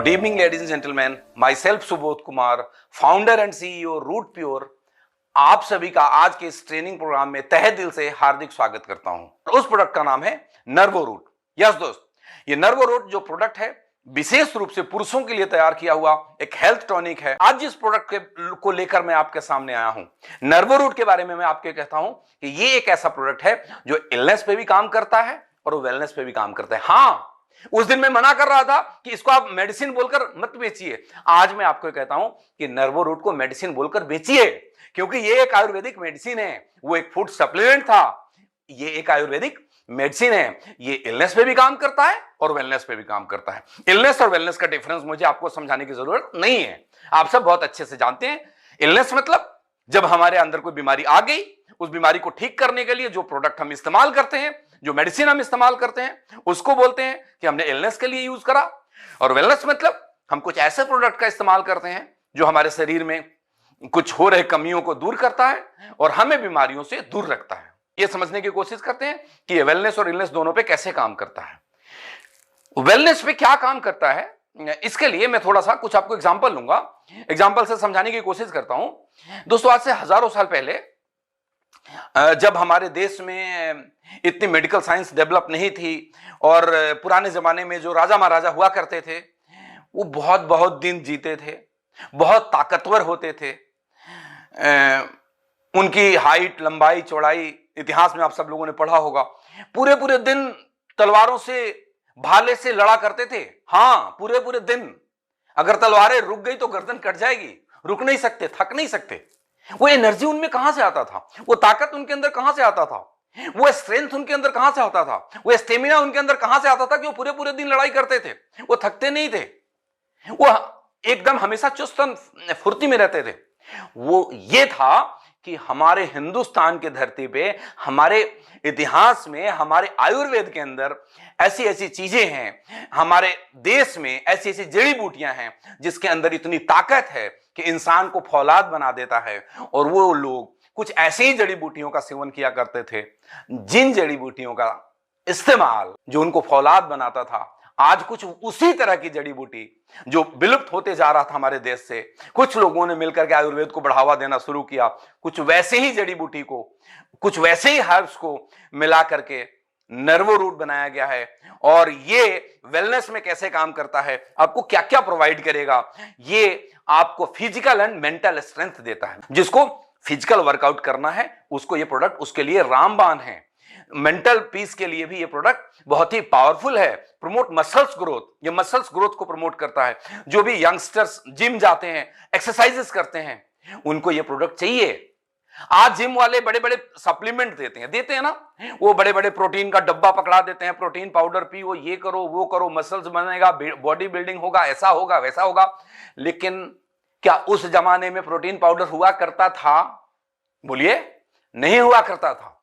Good evening ladies and gentleman, myself Subodh Kumar, founder and CEO Root Pure, आप सभी का आज के इस ट्रेनिंग प्रोग्राम में तहे दिल से हार्दिक स्वागत करता हूं। उस प्रोडक्ट का नाम है नर्वो रूट। यस दोस्त, ये नर्वो रूट जो प्रोडक्ट है विशेष रूप से पुरुषों के लिए तैयार किया हुआ एक हेल्थ टॉनिक है। आज जिस प्रोडक्ट को लेकर मैं आपके सामने आया हूं, नर्वो रूट के बारे में मैं आपके कहता हूं कि ये एक ऐसा प्रोडक्ट है जो इलनेस पे भी काम करता है और वेलनेस पे भी काम करता है। हाँ, उस दिन मैं मना कर रहा था कि इसको आप मेडिसिन बोलकर मत बेचिए। आज मैं आपको कहता हूं कि नर्वो रूट को मेडिसिन बोलकर बेचिए, क्योंकि ये एक आयुर्वेदिक मेडिसिन है। वो एक फूड सप्लीमेंट था, ये एक आयुर्वेदिक मेडिसिन है। ये इलनेस पे भी काम करता है और वेलनेस पे भी काम करता है। इलनेस और वेलनेस का डिफरेंस मुझे आपको समझाने की जरूरत नहीं है, आप सब बहुत अच्छे से जानते हैं। इलनेस मतलब जब हमारे अंदर कोई बीमारी आ गई, उस बीमारी को ठीक करने के लिए जो प्रोडक्ट हम इस्तेमाल करते हैं, जो मेडिसिन हम इस्तेमाल करते हैं, उसको बोलते हैं कि हमने इलनेस के लिए यूज करा। और वेलनेस मतलब हम कुछ ऐसे प्रोडक्ट का इस्तेमाल करते हैं जो हमारे शरीर में कुछ हो रहे कमियों को दूर करता है और हमें बीमारियों से दूर रखता है। यह समझने की कोशिश करते हैं कि ये वेलनेस और इलनेस दोनों पे कैसे काम करता है। वेलनेस पे क्या काम करता है, इसके लिए मैं थोड़ा सा कुछ आपको एग्जांपल लूंगा, एग्जांपल से समझाने की कोशिश करता हूं। दोस्तों, आज से हजारों साल पहले जब हमारे देश में इतनी मेडिकल साइंस डेवलप नहीं थी और पुराने जमाने में जो राजा महाराजा हुआ करते थे वो बहुत बहुत दिन जीते थे, बहुत ताकतवर होते थे। उनकी हाइट, लंबाई, चौड़ाई इतिहास में आप सब लोगों ने पढ़ा होगा। पूरे पूरे दिन तलवारों से, भाले से लड़ा करते थे। हाँ, पूरे पूरे दिन। अगर तलवारें रुक गई तो गर्दन कट जाएगी, रुक नहीं सकते, थक नहीं सकते। वो एनर्जी उनमें कहां से आता था, वो ताकत उनके अंदर कहां से आता था, वो स्ट्रेंथ उनके अंदर कहां से आता था, वो स्टेमिना उनके अंदर कहां से आता था कि वो पूरे पूरे दिन लड़ाई करते थे। वो थकते नहीं थे, वो एकदम हमेशा चुस्त फुर्ती में रहते थे। वो ये था कि हमारे हिंदुस्तान की धरती पे, हमारे इतिहास में, हमारे आयुर्वेद के अंदर ऐसी ऐसी चीजें हैं, हमारे देश में ऐसी ऐसी जड़ी बूटियां हैं जिसके अंदर इतनी ताकत है कि इंसान को फौलाद बना देता है। और वो लोग कुछ ऐसे ही जड़ी बूटियों का सेवन किया करते थे, जिन जड़ी बूटियों का इस्तेमाल जो उनको फौलाद बनाता था। आज कुछ उसी तरह की जड़ी बूटी जो विलुप्त होते जा रहा था हमारे देश से, कुछ लोगों ने मिलकर के आयुर्वेद को बढ़ावा देना शुरू किया। कुछ वैसे ही जड़ी बूटी को, कुछ वैसे ही हर्ब्स को मिला करके नर्वो रूट बनाया गया है। और ये वेलनेस में कैसे काम करता है, आपको क्या क्या प्रोवाइड करेगा, ये आपको फिजिकल एंड मेंटल स्ट्रेंथ देता है। जिसको फिजिकल वर्कआउट करना है उसको ये प्रोडक्ट उसके लिए रामबाण है। मेंटल पीस के लिए भी ये प्रोडक्ट बहुत ही पावरफुल है। प्रमोट मसल्स ग्रोथ, ये मसल्स ग्रोथ को प्रमोट करता है। जो भी यंगस्टर्स जिम जाते हैं, एक्सरसाइजेस करते हैं, उनको ये प्रोडक्ट चाहिए। आज जिम वाले बड़े बड़े सप्लीमेंट देते हैं ना, वो बड़े बड़े प्रोटीन का डब्बा पकड़ा देते हैं, प्रोटीन पाउडर पियो, ये करो, वो करो, मसल्स बनेगा, बॉडी बिल्डिंग होगा, ऐसा होगा, वैसा होगा। लेकिन क्या उस जमाने में प्रोटीन पाउडर हुआ करता था? बोलिए, नहीं हुआ करता था।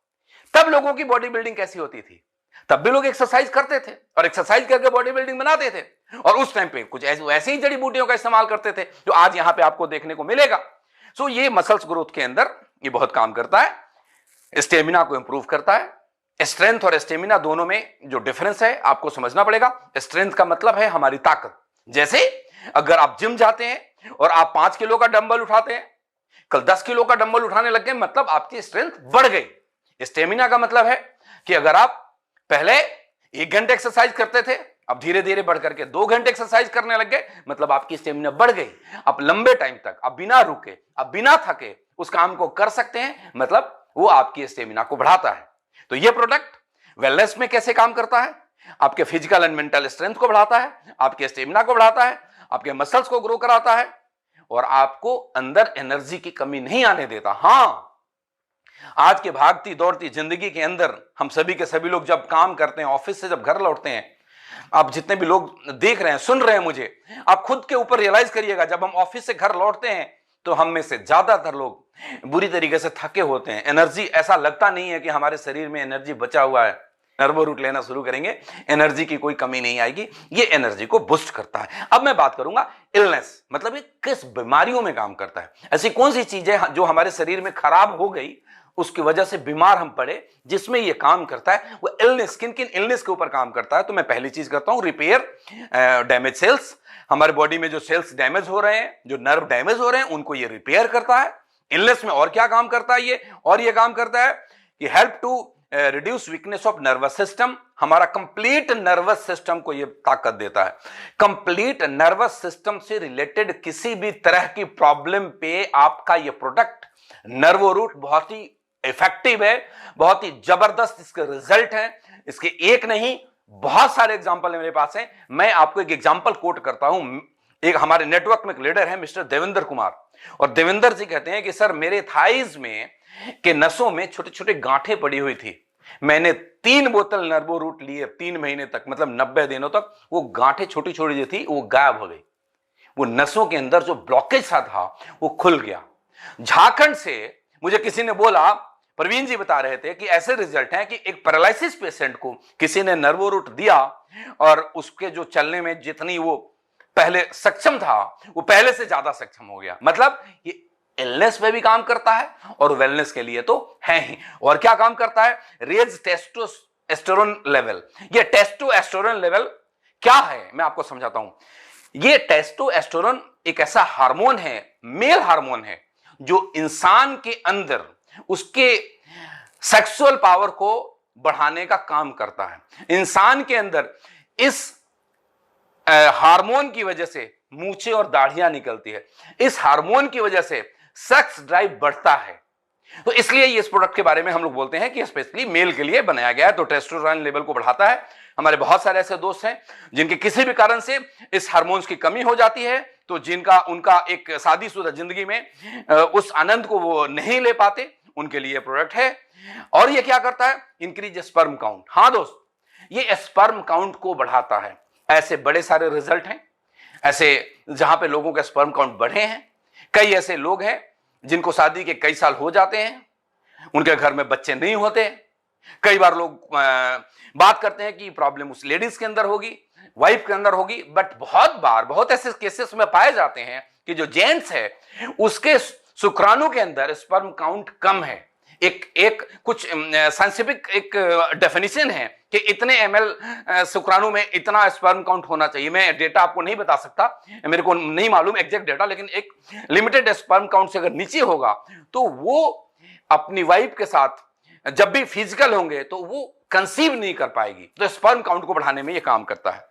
तब लोगों की बॉडी बिल्डिंग कैसी होती थी? तब भी लोग एक्सरसाइज करते थे और एक्सरसाइज करके बॉडी बिल्डिंग बनाते थे। और उस टाइम पे कुछ ऐसे ही जड़ी बूटियों का इस्तेमाल करते थे जो आज यहां पे आपको देखने को मिलेगा। सो ये मसल्स ग्रोथ के अंदर ये बहुत काम करता है। स्टेमिना को इंप्रूव करता है। स्ट्रेंथ और स्टेमिना दोनों में जो डिफरेंस है आपको समझना पड़ेगा। स्ट्रेंथ का मतलब है हमारी ताकत। जैसे अगर आप जिम जाते हैं और आप 5 किलो का डंबल उठाते हैं, कल 10 किलो का डंबल उठाने लग गए, मतलब आपकी स्ट्रेंथ बढ़ गई। स्टेमिना का मतलब है कि अगर आप पहले 1 घंटे एक्सरसाइज करते थे, अब धीरे धीरे बढ़ करके 2 घंटे एक्सरसाइज करने लग गए, मतलब आपकी स्टेमिना बढ़ गई। आप लंबे टाइम तक, आप बिना रुके, आप बिना थके उस काम को कर सकते हैं, मतलब वो आपकी स्टेमिना को बढ़ाता है। तो ये प्रोडक्ट वेलनेस में कैसे काम करता है? आपके फिजिकल एंड मेंटल स्ट्रेंथ को बढ़ाता है, आपके स्टेमिना को बढ़ाता है, आपके मसल्स को ग्रो कराता है और आपको अंदर एनर्जी की कमी नहीं आने देता। हाँ, आज के भागती दौड़ती जिंदगी के अंदर हम सभी के सभी लोग जब काम करते हैं, ऑफिस से जब घर लौटते हैं, आप जितने भी लोग देख रहे हैं, सुन रहे हैं मुझे, आप खुद के ऊपर रियलाइज करिएगा, जब हम ऑफिस से घर लौटते हैं तो हम में से ज्यादातर लोग बुरी तरीके से थके होते हैं। एनर्जी, ऐसा लगता नहीं है कि हमारे शरीर में एनर्जी बचा हुआ है। नर्वो रूट लेना शुरू करेंगे, एनर्जी की कोई कमी नहीं आएगी। ये एनर्जी को बूस्ट करता है। अब मैं बात करूंगा इलनेस, मतलब ये किस बीमारियों में काम करता है। ऐसी कौन सी चीजें जो हमारे शरीर में खराब हो गई उसकी वजह से बीमार हम पड़े, जिसमें ये काम करता है वो इलनेस, किन किन इलनेस के ऊपर काम करता है। तो मैं पहली चीज करता हूं रिपेयर डैमेज सेल्स। हमारे बॉडी में जो सेल्स डैमेज हो रहे हैं, जो नर्व डैमेज हो रहे हैं, उनको ये रिपेयर करता है। इलनेस में और क्या काम करता है ये, और ये काम करता है कि help to reduce weakness of nervous system. हमारा कंप्लीट नर्वस सिस्टम को ये ताकत देता है। कंप्लीट नर्वस सिस्टम से रिलेटेड किसी भी तरह की प्रॉब्लम पे आपका ये प्रोडक्ट नर्वो रूट बहुत ही इफेक्टिव है, बहुत ही जबरदस्त इसके रिजल्ट है। इसके एक नहीं बहुत सारे एग्जांपल मेरे पास हैं। मैं आपको एक एग्जांपल कोट करता हूं। एक हमारे नेटवर्क में एक लीडर है मिस्टर देवेंद्र कुमार, और देवेंद्र जी कहते हैं कि सर मेरे थाइज में के नसों में छोटे छोटे गांठें पड़ी हुई थी, मैंने 3 बोतल नर्वो रूट लिए 3 महीने तक, मतलब 90 दिनों तक वो गांठें छोटी छोटी जो थी वो गायब हो गई। वो नसों के अंदर जो ब्लॉकेज सा था वो खुल गया। झारखंड से मुझे किसी ने बोला, प्रवीण जी बता रहे थे कि ऐसे रिजल्ट हैं कि एक पैरालिसिस पेशेंट को किसी ने नर्वो रूट दिया और उसके जो चलने में जितनी वो पहले सक्षम था वो पहले से ज्यादा सक्षम हो गया। मतलब ये इलनेस में भी काम करता है और वेलनेस के लिए तो है ही। और क्या काम करता है, रेज टेस्टोस्टेरोन लेवल। ये टेस्टोस्टेरोन लेवल क्या है मैं आपको समझाता हूं। ये टेस्टोस्टेरोन एक ऐसा हार्मोन है, मेल हार्मोन है, जो इंसान के अंदर उसके सेक्सुअल पावर को बढ़ाने का काम करता है। इंसान के अंदर इस हार्मोन की वजह से मूछें और दाढ़ियां निकलती है। इस हार्मोन की वजह से सेक्स ड्राइव बढ़ता है। तो इसलिए इस प्रोडक्ट के बारे में हम लोग बोलते हैं कि स्पेशली मेल के लिए बनाया गया है। तो टेस्टोस्टेरोन लेवल को बढ़ाता है। हमारे बहुत सारे ऐसे दोस्त हैं जिनके किसी भी कारण से इस हार्मोन्स की कमी हो जाती है, तो जिनका उनका एक शादीशुदा जिंदगी में उस आनंद को वो नहीं ले पाते, उनके लिए प्रोडक्ट है। और ये क्या करता है, इंक्रीज स्पर्म काउंट। हाँ दोस्त, ये स्पर्म काउंट को बढ़ाता है। ऐसे बड़े सारे रिजल्ट हैं ऐसे जहां पे लोगों के स्पर्म काउंट बढ़े हैं। कई ऐसे लोग हैं जिनको शादी के कई साल हो जाते हैं, उनके घर में बच्चे नहीं होते। कई बार लोग बात करते हैं कि प्रॉब्लम उस लेडीज के अंदर होगी, वाइफ के अंदर होगी, बट बहुत बार बहुत ऐसे केसेस में पाए जाते हैं कि जो जेंट्स है उसके शुक्राणु के अंदर स्पर्म काउंट कम है। एक कुछ साइंटिफिक एक डेफिनेशन है कि इतने ml शुक्राणु में इतना स्पर्म काउंट होना चाहिए। मैं डेटा आपको नहीं बता सकता, मेरे को नहीं मालूम एग्जैक्ट डेटा, लेकिन एक लिमिटेड स्पर्म काउंट से अगर नीचे होगा तो वो अपनी वाइफ के साथ जब भी फिजिकल होंगे तो वो कंसीव नहीं कर पाएगी। तो स्पर्म काउंट को बढ़ाने में ये काम करता है।